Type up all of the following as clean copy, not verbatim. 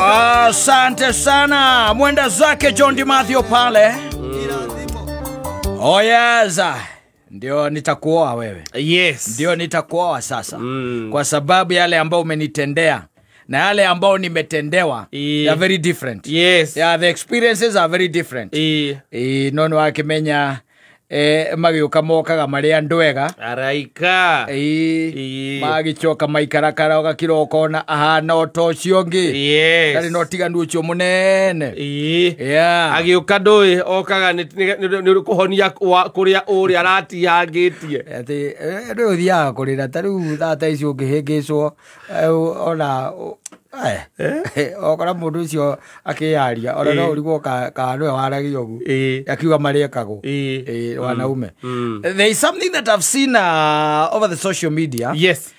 Asante sana. Mwenda zake John Dimathio pale. Oh yes. Ndio nitakuoa wewe. Yes. Ndio nitakuoa sasa. Kwa sababu yale ambao umenitendea na yale ambao nimetendewa they are very different. Yes. Yeah, the experiences are very different. Nono akimenya magioka mokaga maria ndwega araika magicoka maikarakara ogakirokona ahana otocio ngi yes ndari no tiganu ucio munene yeah agioka ndoi okaga ni kuhonia kuria uri arati yagitie ati ndu uthiaga kurira tariu thata icio ngihingicwo ona okora mundu ucio akiyaria ona no urigwo ka no waragio ogu akiuga mariekago wanaume. There is something that I've seen over the social media. Yes.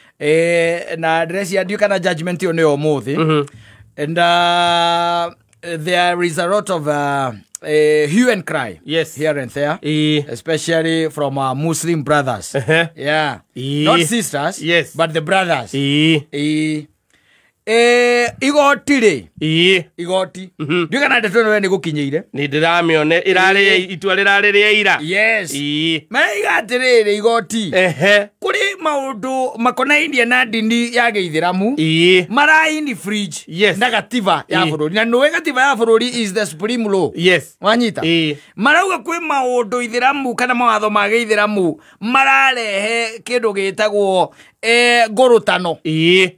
Na address ya dio kana judgment yo ne omuthi. And there is a lot of hue and cry. Yes. Here and there. Especially from our Muslim brothers. Yeah. Not sisters. Yes. But the brothers. Igoti igoti ndio kana ndeto no ni gukinyeire ni ndiramione irari itua rirari ira. Yes. Maiga atiriri igoti kuri maundu makonainie na dini ya Gĩithĩramu maraini fridge na gatiba ya bururi na no gatiba ya bururi is the supreme law. Yes. Wanyita marauga kwi maundu Ithĩramu kana mawatho ma Gĩithĩramu mararehe kindu gitagwo ngurutano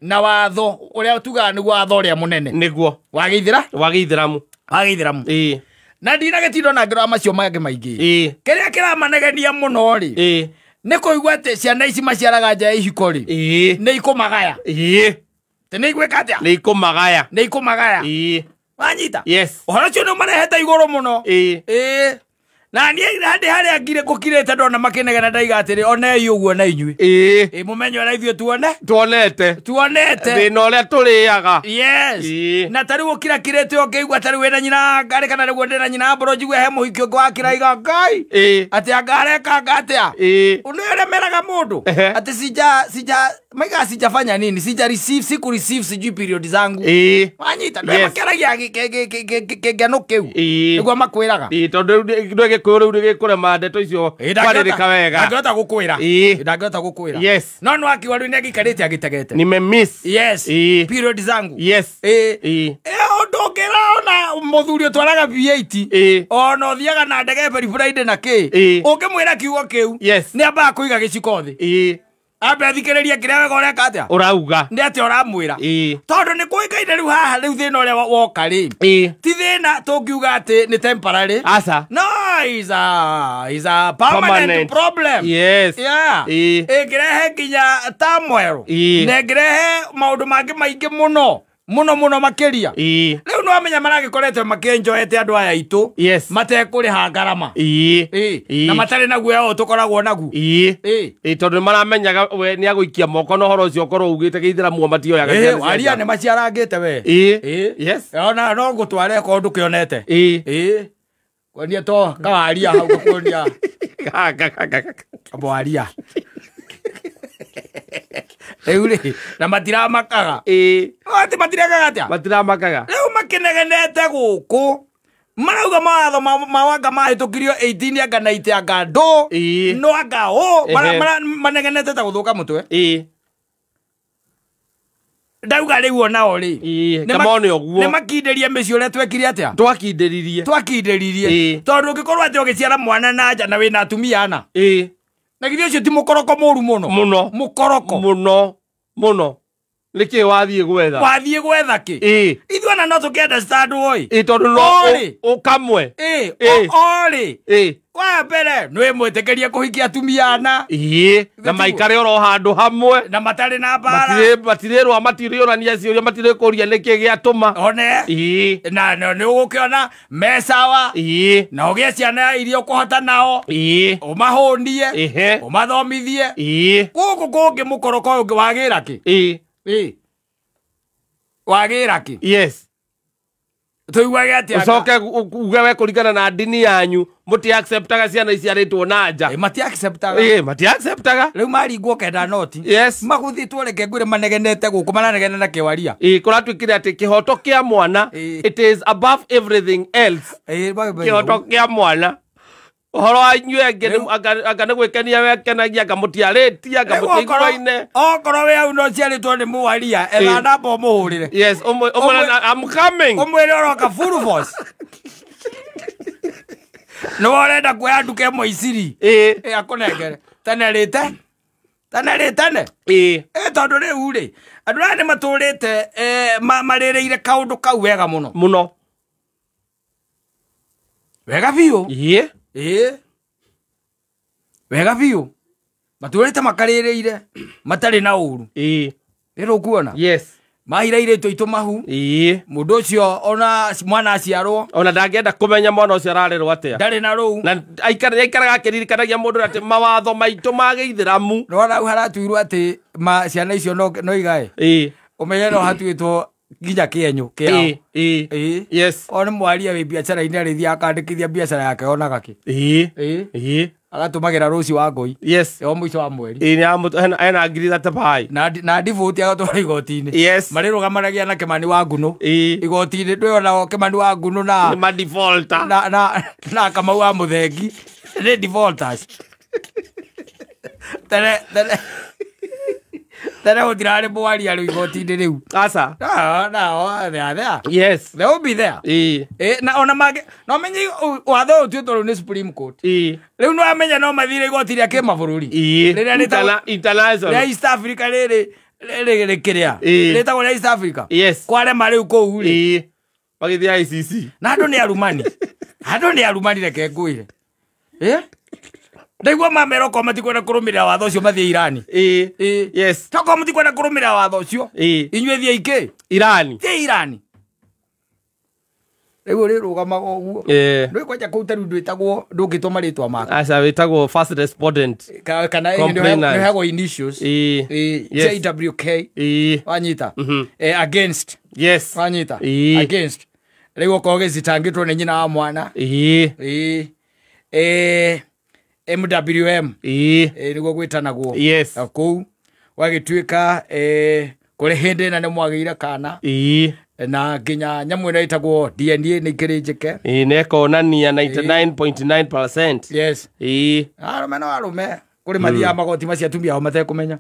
na watho uria tuga ni watho uria munene niguo wa Gĩithĩramu na ndina getindo na ngira macio mage maingi kiria kiramanegenia muno ri ni kuigwa ati ciana ici maciaraga nja ihikori ni ikumagaya te ni igweka atia ni ikumagaya wanyita yes ohoro cio no mareheta iguru muno na ni hande haria ngire gukirete ndona makinegena ndaiga atiri ona yuguo na inyui mumenyo na ithio tuonete thina uria turiaga. Yes. Na tari gukira kirete ongeigwa tari wena nyina ngari kana niguo ndina nyina mboro njigwe he muhiki onge wa kiraiga ngai ati angareka ngatia unere meraga mundu ati sija maiga sijafanya nini sija receive siku receive sijui period zangu wanyita ndio makeragia kegano keu niguo makwiraga tondu ndege kuru gikurema ndeto icio kwaririka wega ndangota gukwira yes no no akiwaru negi karete agitegete nime miss yes period zangu yes ondongera ona muthuri otwaraga V8 ona othiaga na ndege Very Friday na ki ukimwira kiugo kiu ni amba kuiga giciko thi abe thikiriria kiria wega uria katia urauga ndi ati uramwira tondu ni kuikaine riu haha riu thina uria woka ri ti thina tungiuga ati ni temporary asa no is a permanent problem. Yes. Yeah. Egerehe kinya tamwero negerehe maundu mangi maingi muno makiria riu no amenya maragikoretwe makenjoete andu aya itu matekuri ha ngarama na matari naguo yao tukoragwo naguo tondu maramenyaga we ni aguikia moko no horo ucio korwo ugite Gĩithĩramu matioyaga aria ne maciarangite we yes ona no gutware ko ndu kionete kwani to kawaria hau kuonia abwaria eure na makaga ati matiragaga atia makaga riu makinegenete guku marauga mawatho mawanga mahitukirio 18 anga 90 anga ndo no anga manegenete ta guthuka mutwe ndauga riu ona ori kamone oguo ne makinderia meci uria twekire atia twakinderirie tondu ngikorwo ati ugiciara mwana na nja na wina atumia ana na githio cio ti mukoroko muru muno mukoroko muno niki wathie gwetha ki ithuana no tukiunderstand oi tondu no ukamwe ori wa mbere nwe mwitekeria kuhikia atumia ana na maikare oro handu hamwe na matari na bara matirerwa matiriorania ciuria matirekuria niki giatuma one na ni ugukiona mesawa na ugie ciana irio kuhota nao umahunie umathomithie guku kungi mukoroko ungi wagira ki wagira ki yes Tuigwage atia. Ucoke uge we kuringana na dini yanyu muti acceptaga ciana iciaritwo na nja. Mati acceptaga. Mati acceptaga. Riu maringwo kenda noti. Yes. Maguthitwo reke ngwire manegenete guku mananegena na kiwaria. Kuratwikire ati kihoto kia mwana it is above everything else. Kihoto kia mwana. Horo anyue agane gwikenia wekenagia ngamutiaritia ngamutiguaine. Okorwo we au no ciaritwo ni muwaria etha ndambo muhurire. Yes, I'm coming. Omwere oroka full force. No orenda kuya nduke moiciri. Akunengere. Tanarite tondu riu ri andu aya ni maturite marireire kaundu kau wega muno wega biu. Wega biu maturite makarireire matari na uru. Riru kuona. Yes. Mahiraire toito mahu. Mundu ucio ona mwana aciarwo ona ndangenda kumenya mwana ucio ararerwo atia. Ndari na ruu. Na aikaraga akiririkanagia mundu ati mawatho maitu ma Gĩithĩramu. No rau haratuirwo ati ciana icio no igae. Umenye no hatuitwo nginya kienyu kiao. Yes. Ona mwaria wi biacara ine arithia akandikithia biacara yake ona gaki. Agatumagira ruci wa ngui. Yes. Yo mwico wa mweri. Ena ngiri thatabai. Na divote agatwara igoti-ini. Yes. Marirugamanagia na Kimani wa Ngunu. Igoti-ini ndwona Kimani wa Ngunu na ma defaulter. Na Kamau wa Muthengi. Ni defaulters. Tere utirare mwaria riu igoti-ini riu. Asa. They are there. Yes. They will be there. Na ona mage no menye watho utuitwo ni Supreme Court. Riu no amenya no mathire igoti ria kimabururi. International. Ya East Africa riri kiria. Ritagwo ria East Africa. Yes. Kware mari uko uri. Bagithia ICC. Na andu ni arumani. Andu ni arumani reke ngwire. Ndaigua mamero ko matikwenda kurumira watho ucio mathie Irani. Yes. Toko matikwenda kurumira watho ucio. Inywe thie ike Irani. Thie Irani. Riu rirugamaga uguo. Ndui kwaja kuuta ndu itagwo ndungitwa maritwa maka. Asa witagwo first respondent. Kana ni hago initials. JWK. Wanyita. Against. Yes. Wanyita. Against. Riu ko gicitangitwo ni nyina wa mwana. MWM. Niguo gwitanagwo. Yes. Kuu wagituika kuri hindi na ni mwagire kana. Na nginya nyamu ira itagwo DNA ni kirinjike. Nekonania 99.9%. Yes. Arume kuri mathia magoti macia tumia ho matekumenya.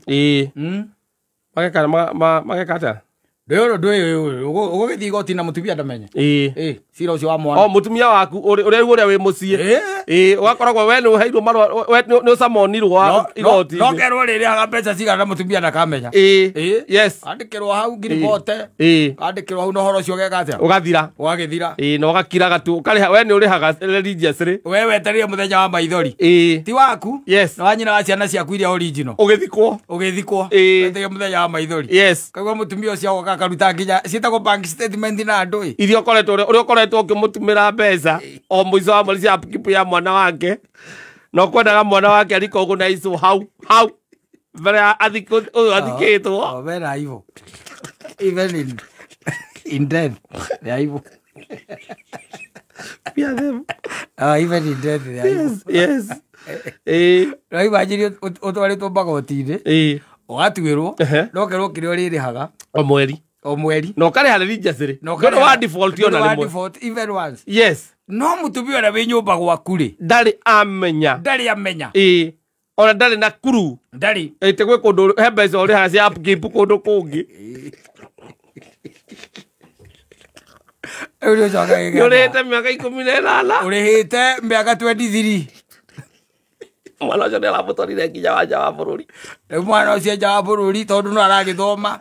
Magekata. Ugo githi igoti na mutumia ndamenye. Cira ucio wa mwana. Mutumia waku uria wi mucie. Wakoragwo we ni uheirwo marwa we ni ucamonirwo igoti. No kerwo riri haga mbeca cigana mutumia ndakamenya. Yes. Andikirwo hau ngiri bote. Andikirwo hau no horo ucio geka atia. Ugathira. No gakiraga tu ukariha we ni urihaga religiously. We weterie muthenya wa maithori. Ti waku. Yes. Na wanyina wa ciana ciaku iria original. Ugithikwo. Weterie muthenya wa maithori. Yes. Kaigua mutumia ucio karuta nginya cietagwo bank statement na andu irio koretwo ukimutumira mbeca o muico wa mweri cia kipu ya mwana wake no kwendaga mwana wake ariko guna ico hau vere athikitwo vera hivyo even in death ya hivyo pia them even in death ya hivyo. Yes. No imagine utwaritwo magoti-ini ugatuirwo no kerwo kirio ririhaga o mweri no kare haleria siri no wa default yo na default even once. Yes. No mutumia na we nyumba gwaku ri ndari amenya ona ndari na kuru ndari ite gwe kundu he mbeca uri hacia upkeep kundu kungi uri joga ige urite miaka 18 urihite miaka 23 mwana ucio nĩ aramũtwarire nginya wa nja wa bũrũri. Rĩu mwana ũcio nja wa bũrũri tondũ no aragĩthoma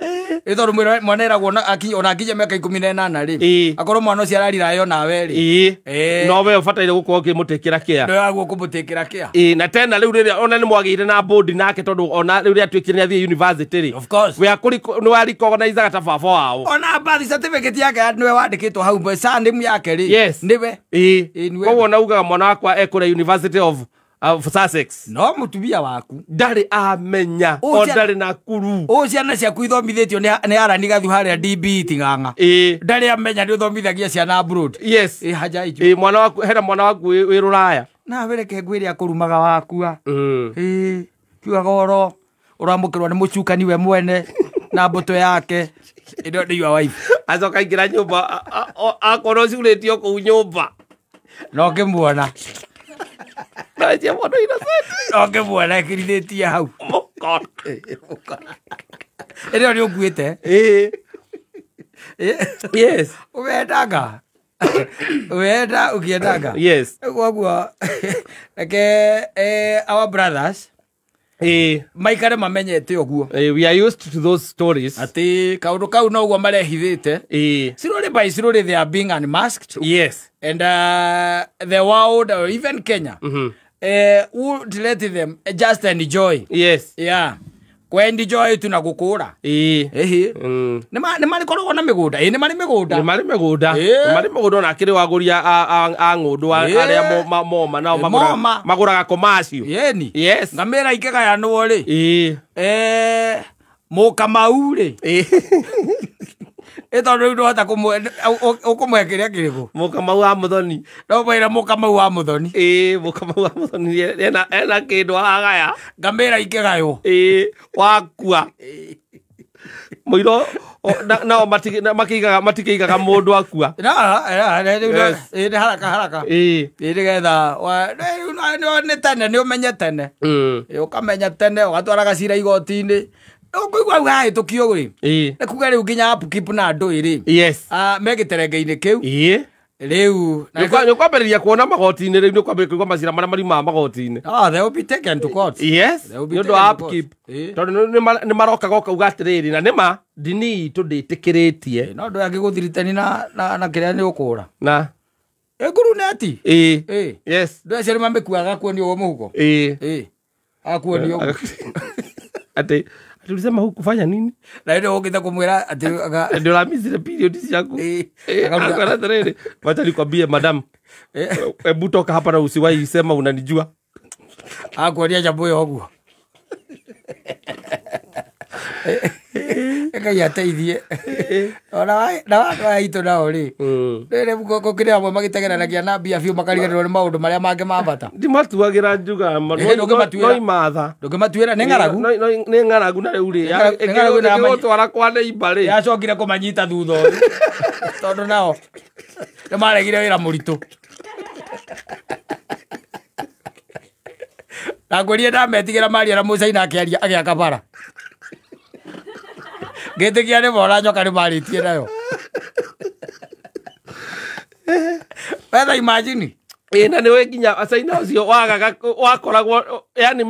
ĩ tondũ mwana eragwo ona akinya mĩaka 18 rĩ akorwo mwana ũcio ararirayo nawe rĩ no we ũbataire gũkorwo ũkĩmũtĩkĩra kĩa nĩ wagwo kũmũtĩkĩra kĩa na tena rĩu rĩrĩa ona nĩ mwagĩire na board nake tondũ ona rĩu rĩrĩa atuĩkire nĩ athiĩ university rĩ of course we nĩ wa recognize ta baba wao ona birth certificate yake nĩwe wandĩkĩtwo hau surname yake rĩ yes nĩwe koguo naugaga mwana wakwa ekũrĩa University of Sussex. No mutumia waku. Ndari amenya. O ndari na kuru. O ciana ciaku ithomithĩtio nĩ arani gathu harĩa DB Ting'ang'a. Ndari amenya nĩ ũthomithagia ciana abroad. Yes. Haja icio. Mwana waku hera mwana waku wĩ Rũraya. Na wereke ngwĩre akũrumaga wakua. Kiuga goro ũramũkĩrwo nĩ mũcukani we mwene na mbũtũ yake. Indo nĩ your wife. Acoka ingĩra nyũmba akorwo ciurĩtio kũu nyũmba. No ngĩmuona. Nacia mũndũ innocent. No ngĩmuona ekirithĩtie hau. Ĩrĩa nĩ ũkuĩte. Yes. Umendaga. Uenda ukiendaga. Yes. Guo our brothers maikare mamenyete ũguo. We are used to those stories. Ati kaundu kau no guo marehithite. Slowly by slowly they are being unmasked. Yes. And the world or even Kenya would let them just enjoy. Yes. Yeah. Enjoy tu na gukura. Nĩ marĩ koragwo na mĩgũnda. Nĩ marĩ mĩgũnda. Nĩ marĩ mĩgũnda. Nĩ marĩ mĩgũnda na kĩrĩ wagũria a ng'ũndũ arĩa moma nao magũraga commercial. Yeni. Yes. Ngamĩra ikĩgayanwo rĩ. Mũkamau rĩ. Ĩtondũ rĩu ndũhota ũkũmwekeria kĩrĩkũ. Mũkamau wa Mũthoni. No wĩra Mũkamau wa Mũthoni. Mũkamau wa Mũthoni ena kĩndũ agaya. Ngamĩra ikĩgaywo. Wakua. Mũiro nao matikĩigaga mũndũ akua. Nĩ haraka. Nĩgetha nĩ tene nĩ ũmenye tene. Ũkamenya tene ũgatwaraga cira igoti-inĩ. Ũkũigua hahĩtũkio rĩ. Nĩ kuga rĩu nginya upkeep na andũ ĩrĩ. Yes. Megĩterenge-inĩ kĩu. Rĩu nĩũkwambĩrĩria kuona magoti-inĩ rĩu nĩũkwambĩrĩria kũigua macira marĩa mariumaga magoti-inĩ. They will be taken to court. Yes. Nĩ ũndũ wa upkeep. Tondũ nĩ marokaga ũkauga atĩrĩrĩ na nĩma ndini itũ ndĩtĩkĩrĩtie. No ndũ angĩgũthiritani na kĩrĩa nĩ ũkũra. Na nguru neti. Yes. Ndũ acio nĩmamĩkuaga kuonio ũguo mũhuko. Akuonio ũguo. Ati tulisema hukufanya nini? Na ndio ungeza kumwera ati ndio la mizile period yako. Akana tarere. Wacha nikwambie madam. Hebu toka hapa na usiwahi sema unanijua. Akuonia jambo yoguo. Ngai ateithie. Na watu aitũ nao rĩ. Rĩrĩ gũkũ kĩrĩa amwe magĩtegeranagia na mbia biũ makariganĩrwo nĩ maũndũ marĩa mangĩ mabata. Ndimatuagĩra njuga no imatha. Ndũngĩmatuĩra nĩ ng'aragu. Nĩ ng'aragu na rĩu rĩ. Ĩgĩgũtwara kwa neighbor rĩ. Yacokire kũmanyita thutha ũyũ. Tondũ nao nĩ maregire wĩra mũritũ. Na ngũrie ndametigĩra maria na Mũcaina akĩaria agĩaka bara. Ngĩtĩkia nĩ mora nyoka nĩ marĩtie nayo. Wetha imagine. Na nĩwe nginya Acaina ũcio wakoragwo yani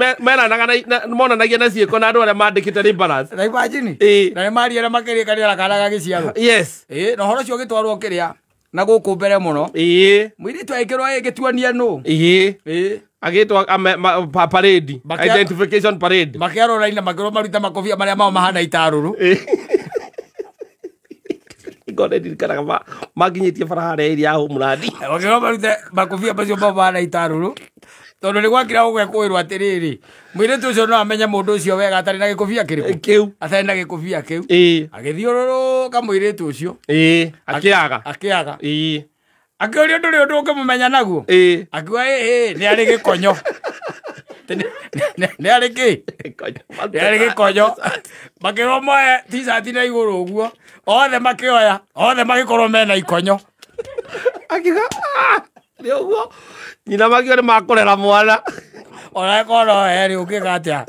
monanagia na ciĩko na andũ arĩa mandĩkĩte laborers. Na imagine. Na nĩ mariera makĩrĩkanĩra kana gagĩciarwo. Yes. Na ũhoro ũcio ũgĩtwarwo kĩrĩa na gũkũ mbere mũno. Mũirĩtu agĩkĩrwo gĩtuania nũ. Agĩtwa parade, identification parade. Makĩarwo raini makĩrwo maruta makobia marĩa mao mahana itarũrũ. Ngone ndirikanaga maginyĩtie bara harĩa ĩrĩa ya Mũrandi. Makĩrwo maruta makobia macio mao mahana itarũrũ. Tondũ nĩ gwakĩra gũgwĩkũĩrwo atĩrĩrĩ. Mũirĩtu ũcio no amenye mũndũ ũcio wega atarĩ na gĩkobia kĩrĩkũ. Atarĩ na gĩkobia kĩu. Agĩthiũrũrũka mũirĩtu ũcio. Akĩaga. Akĩũria ndũrĩ ũndũ ũngĩmũmenya naguo. Akiuga nĩ arĩ gĩkonyo. Nĩ arĩ kĩ? Nĩ arĩ gĩkonyo. Makĩrwo moe t-shirt na igũrũ ũguo. Othe makĩoya. Othe magĩkorwo mena ikonyo. Akiuga nĩ ũguo. Nyina makĩo nĩ makũrera mwana. Ona korwo erĩ ũngĩga atĩa.